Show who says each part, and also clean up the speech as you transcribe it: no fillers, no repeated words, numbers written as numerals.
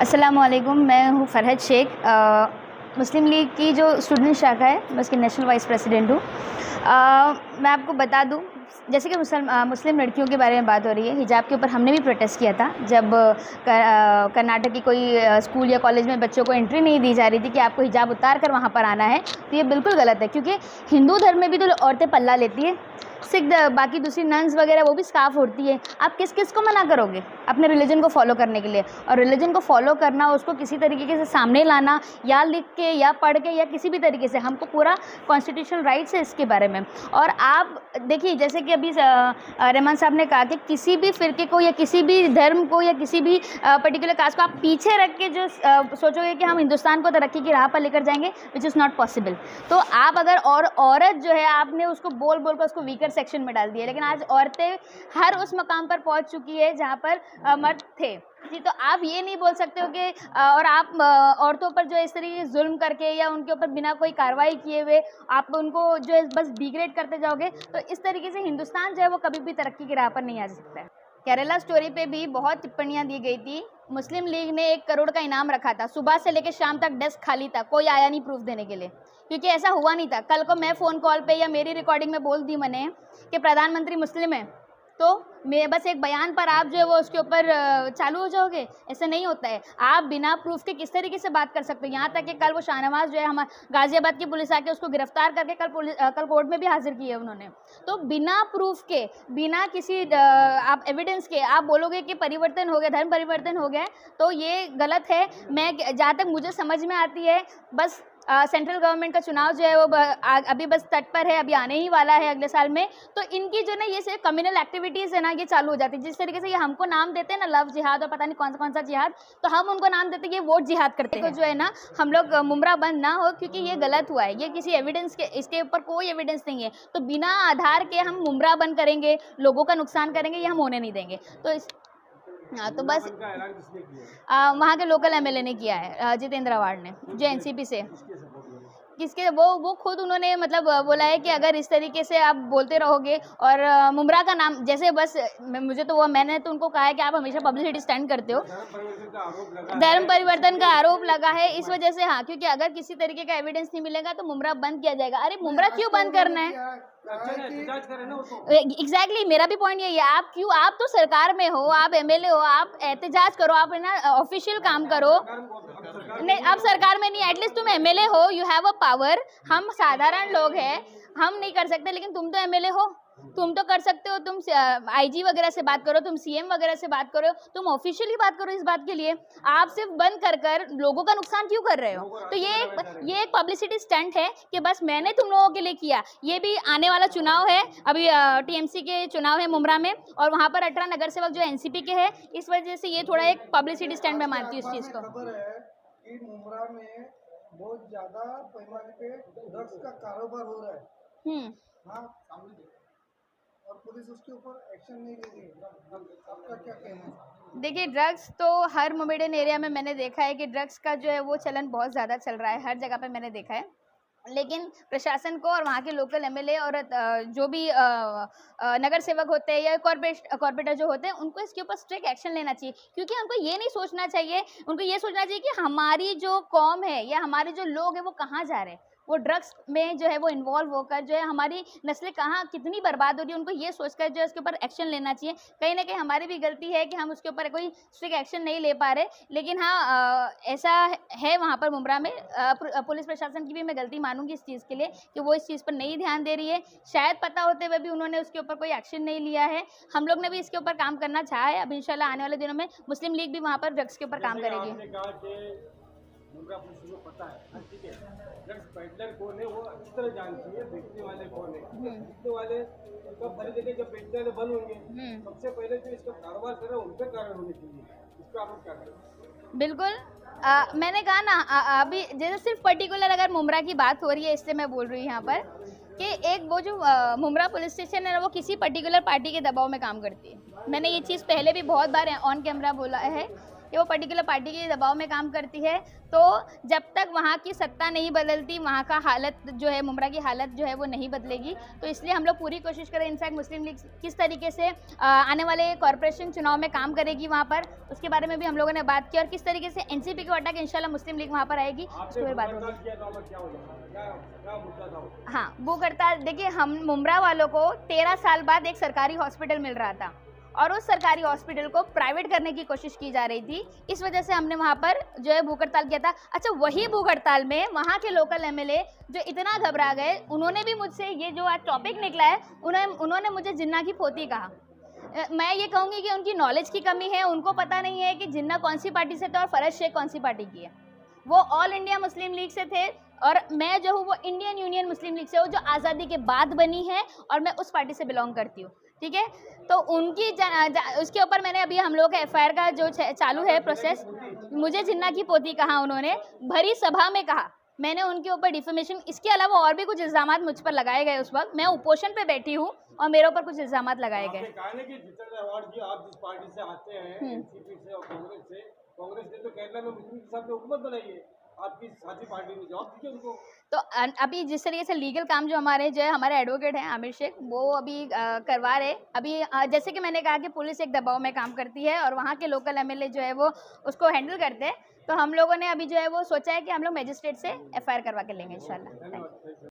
Speaker 1: अस्सलामुअलैकुम, मैं हूँ फ़रहत शेख। मुस्लिम लीग की जो स्टूडेंट शाखा है, मैं उसकी नेशनल वाइस प्रेसिडेंट हूँ। मैं आपको बता दूँ, जैसे कि मुस्लिम लड़कियों के बारे में बात हो रही है, हिजाब के ऊपर हमने भी प्रोटेस्ट किया था जब कर्नाटक की कोई स्कूल या कॉलेज में बच्चों को एंट्री नहीं दी जा रही थी कि आपको हिजाब उतार कर वहाँ पर आना है। तो ये बिल्कुल गलत है, क्योंकि हिंदू धर्म में भी तो औरतें पल्ला लेती है, सिख बाकी दूसरी नन्स वगैरह वो भी स्कार्फ ओढ़ती है। आप किस किस को मना करोगे अपने रिलीजन को फॉलो करने के लिए? और रिलीजन को फॉलो करना, उसको किसी तरीके से सामने लाना, या लिख के या पढ़ के या किसी भी तरीके से, हमको पूरा कॉन्स्टिट्यूशनल राइट्स है इसके बारे में। और आप देखिए, जैसे कि अभी रहमान साहब ने कहा कि किसी भी फ़िरके को या किसी भी धर्म को या किसी भी पर्टिकुलर कास्ट को आप पीछे रख के जो सोचोगे कि हम हिंदुस्तान को तरक्की की राह पर लेकर जाएंगे, विच इज़ नॉट पॉसिबल। तो आप अगर औरत जो है, आपने उसको बोल बोल कर उसको वीकर सेक्शन में डाल दिया, लेकिन आज औरतें हर उस मकाम पर पहुंच चुकी है जहां पर मर्द थे जी। तो आप ये नहीं बोल सकते हो कि और आप औरतों पर जो इस तरीके से जुल्म करके या उनके ऊपर बिना कोई कार्रवाई किए हुए आप उनको जो है बस डिग्रेड करते जाओगे, तो इस तरीके से हिंदुस्तान जो है वो कभी भी तरक्की की राह पर नहीं आ सकता है। केरला स्टोरी पे भी बहुत टिप्पणियां दी गई थी। मुस्लिम लीग ने 1 करोड़ का इनाम रखा था, सुबह से लेकर शाम तक डेस्क खाली था, कोई आया नहीं प्रूफ देने के लिए, क्योंकि ऐसा हुआ नहीं था। कल को मैं फ़ोन कॉल पे या मेरी रिकॉर्डिंग में बोल दी मैंने कि प्रधानमंत्री मुस्लिम है, तो मैं बस एक बयान पर आप जो है वो उसके ऊपर चालू हो जाओगे? ऐसा नहीं होता है। आप बिना प्रूफ के किस तरीके से बात कर सकते हो? यहाँ तक कि कल वो शाहनवाज जो है, हमारे गाज़ियाबाद की पुलिस आके उसको गिरफ्तार करके कल कोर्ट में भी हाजिर किए उन्होंने। तो बिना प्रूफ के, बिना किसी आप एविडेंस के आप बोलोगे कि परिवर्तन हो गया, धर्म परिवर्तन हो गया, तो ये गलत है। मैं जहाँ तक मुझे समझ में आती है, बस सेंट्रल गवर्नमेंट का चुनाव जो है वो अभी बस तट पर है, अभी आने ही वाला है अगले साल में। तो इनकी जो ना ये सिर्फ कम्युनल एक्टिविटीज़ है ना, ये चालू हो जाती है। जिस तरीके से ये हमको नाम देते हैं ना, लव जिहाद और पता नहीं कौन सा जिहाद, तो हम उनको नाम देते हैं ये वोट जिहाद करते हैं। तो जो है ना, हम लोग मुमरा बंद ना हो, क्योंकि ये गलत हुआ है, ये किसी एविडेंस के, इसके ऊपर कोई एविडेंस नहीं है। तो बिना आधार के हम मुमरा बंद करेंगे, लोगों का नुकसान करेंगे, ये हम होने नहीं देंगे। तो इस हाँ, तो बस वहाँ के लोकल एमएलए ने किया है, जितेंद्र आवाड ने, जो एनसीपी से। किसके वो खुद उन्होंने मतलब बोला है कि अगर इस तरीके से आप बोलते रहोगे और मुमरा का नाम जैसे बस मुझे तो मैंने तो उनको कहा है कि आप हमेशा पब्लिसिटी स्टंट करते हो। धर्म परिवर्तन का आरोप लगा है इस वजह से, हाँ, क्योंकि अगर किसी तरीके का एविडेंस नहीं मिलेगा तो मुमरा बंद किया जाएगा। अरे मुमरा क्यों बंद करना है? एग्जैक्टली, मेरा भी पॉइंट यही है। आप तो सरकार में हो, आप एमएलए हो, आप एहतजाज करो, आप ना ऑफिशियल काम करो। नहीं, आप सरकार में नहीं, एटलीस्ट तुम एमएलए हो, यू हैव अ पावर। हम साधारण लोग हैं, हम नहीं कर सकते, लेकिन तुम तो एमएलए हो, तुम तो कर सकते हो। तुम आईजी वगैरह से बात करो, तुम सीएम वगैरह से बात करो, तुम ऑफिशियली बात करो इस बात के लिए। आप सिर्फ बंद कर लोगों का नुकसान क्यों कर रहे हो? तो ये एक पब्लिसिटी स्टंट है कि बस मैंने तुम लोगों के लिए किया। ये भी आने वाला चुनाव है, अभी टीएमसी के चुनाव है मुमरा में, और वहाँ पर 18 नगर सेवक जो एनसीपी के हैं, इस वजह से ये थोड़ा एक पब्लिसिटी स्टंट मैं मानती हूँ इस चीज़ को।
Speaker 2: मुमरा में बहुत ज्यादा पैमाने पे ड्रग्स का कारोबार हो रहा है। हाँ, और पुलिस उसके ऊपर एक्शन नहीं ले रही है। आपका क्या कहना है?
Speaker 1: देखिए, ड्रग्स तो हर मोमेडन एरिया में मैंने देखा है कि ड्रग्स का जो है वो चलन बहुत ज़्यादा चल रहा है, हर जगह पे मैंने देखा है। लेकिन प्रशासन को और वहाँ के लोकल एमएलए और जो भी नगर सेवक होते हैं या कॉर्पोरेटर जो होते हैं, उनको इसके ऊपर स्ट्रिक्ट एक्शन लेना चाहिए। क्योंकि उनको ये नहीं सोचना चाहिए, उनको ये सोचना चाहिए कि हमारी जो कौम है या हमारे जो लोग हैं वो कहाँ जा रहे हैं। वो ड्रग्स में जो है वो इन्वॉल्व होकर जो है हमारी नस्लें कहाँ कितनी बर्बाद हो रही है, उनको ये सोचकर जो है उसके ऊपर एक्शन लेना चाहिए। कहीं ना कहीं हमारी भी गलती है कि हम उसके ऊपर कोई स्ट्रिक्ट एक्शन नहीं ले पा रहे। लेकिन हाँ, ऐसा है वहाँ पर मुमरा में, पुलिस प्रशासन की भी मैं गलती मानूंगी इस चीज़ के लिए कि वो इस चीज़ पर नहीं ध्यान दे रही है। शायद पता होते हुए भी उन्होंने उसके ऊपर कोई एक्शन नहीं लिया है। हम लोग ने भी इसके ऊपर काम करना चाहा है। अब इंशाल्लाह आने वाले दिनों में मुस्लिम लीग भी वहाँ पर ड्रग्स के ऊपर काम करेगी।
Speaker 2: मुमरा पुलिस को पता है, ठीक है, ड्रग्स पेडलर कौन है वो अच्छी तरह जानती है, बेचने वाले कौन है। बेचने वाले कब खरीदेंगे जब बेचने वाले बंद होंगे। सबसे पहले जो इसका कारोबार कर रहे हैं उन पर कार्रवाई होनी चाहिए। इसका आप क्या करें?
Speaker 1: बिल्कुल, मैंने कहा ना अभी जैसे सिर्फ पर्टिकुलर अगर मुमरा की बात हो रही है, इसलिए मैं बोल रही हूँ यहाँ पर कि एक वो जो मुमरा पुलिस स्टेशन है ना, वो किसी पर्टिकुलर पार्टी के दबाव में काम करती है। मैंने ये चीज़ पहले भी बहुत बार ऑन कैमरा बोला है कि वो पर्टिकुलर पार्टी के दबाव में काम करती है। तो जब तक वहाँ की सत्ता नहीं बदलती, वहाँ का हालत जो है, मुमरा की हालत जो है वो नहीं बदलेगी। तो इसलिए हम लोग पूरी कोशिश करें, इनफैक्ट मुस्लिम लीग किस तरीके से आने वाले कॉरपोरेशन चुनाव में काम करेगी वहाँ पर, उसके बारे में भी हम लोगों ने बात की, और किस तरीके से एनसीपी को हटा के इंशाल्लाह मुस्लिम लीग वहाँ पर आएगी, उसके बारे में बात होगी। हाँ, भूख हड़ताल, देखिए हम मुमरा वालों को 13 साल बाद एक सरकारी हॉस्पिटल मिल रहा था और उस सरकारी हॉस्पिटल को प्राइवेट करने की कोशिश की जा रही थी। इस वजह से हमने वहाँ पर जो है भूख हड़ताल किया था। अच्छा, वही भूख हड़ताल में वहाँ के लोकल एमएलए जो इतना घबरा गए, उन्होंने भी मुझसे ये जो आज टॉपिक निकला है, उन्होंने मुझे जिन्ना की पोती कहा। मैं ये कहूँगी कि उनकी नॉलेज की कमी है, उनको पता नहीं है कि जिन्ना कौन सी पार्टी से थे और फरज शेख कौन सी पार्टी की है। वो ऑल इंडिया मुस्लिम लीग से थे और मैं जो हूँ वो इंडियन यूनियन मुस्लिम लीग से हूँ, जो आज़ादी के बाद बनी है, और मैं उस पार्टी से बिलोंग करती हूँ। ठीक है, तो उनकी उसके ऊपर मैंने अभी हम लोगों का एफआईआर का जो चालू है प्रोसेस, मुझे जिन्ना की पोती कहा उन्होंने, भरी सभा में कहा, मैंने उनके ऊपर डिफेमेशन, इसके अलावा और भी कुछ इल्ज़ाम मुझ पर लगाए गए। उस वक्त मैं उपोषण पे बैठी हूँ और मेरे ऊपर कुछ इल्ज़ाम लगाए गए।
Speaker 2: आप जिस पार्टी से आते हैं, एनसीपी से और कांग्रेस ने तो केरला में मुस्लिम के साथ हुकूमत बनाई है, आपकी साथी पार्टी ने जवाब दीजिए उनको।
Speaker 1: तो अभी जिस तरीके से लीगल काम जो हमारे एडवोकेट हैं आमिर शेख, वो अभी करवा रहे। अभी जैसे कि मैंने कहा कि पुलिस एक दबाव में काम करती है और वहाँ के लोकल एमएलए जो है वो उसको हैंडल करते हैं। तो हम लोगों ने अभी जो है वो सोचा है कि हम लोग मजिस्ट्रेट से एफआईआर करवा के लेंगे इंशाल्लाह।